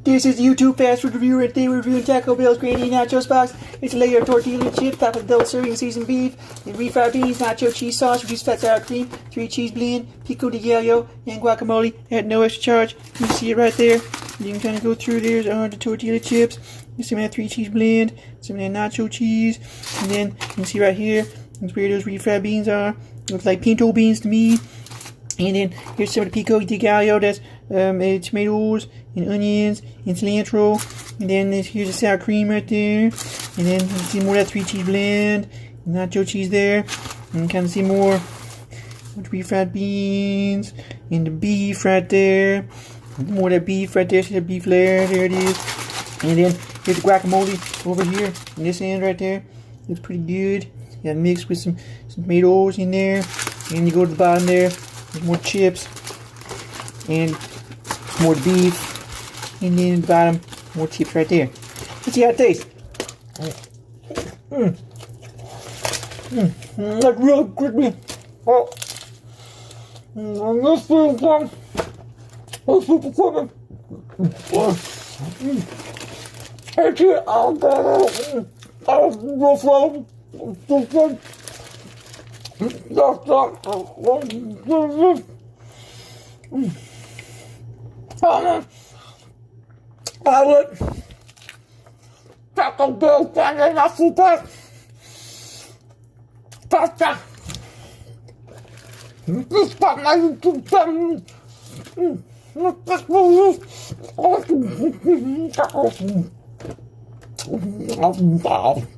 This is YouTube fast food reviewer, and today we're reviewing Taco Bell's Grande Beef Nachos Box. It's a layer of tortilla chips topped with double serving seasoned beef, and refried beans, nacho cheese sauce, reduced fat sour cream, 3 cheese blend, pico de gallo, and guacamole at no extra charge. You can see it right there. You can kind of go through. There's the tortilla chips. You see that 3 cheese blend, some of that nacho cheese, and then you can see right here, that's where those refried beans are. Looks like pinto beans to me. And then here's some of the pico de gallo, that's tomatoes and onions and cilantro. And then here's the sour cream right there. And then you can see more of that 3 cheese blend, nacho cheese there. And kind of see more refried beans and the beef right there. More of that beef right there. See the beef layer, there it is. And then here's the guacamole over here in this end right there. Looks pretty good. Got mixed with some tomatoes in there. And you go to the bottom there. There's more chips and more beef, and then at the bottom more chips right there. Let's see how it tastes. That's real crispy. Oh, this feels like it's super crispy. It's it. Oh, real slow. So good. Pilot Taco Bell Grande Nachos Box. Pasta. This got my YouTube channel.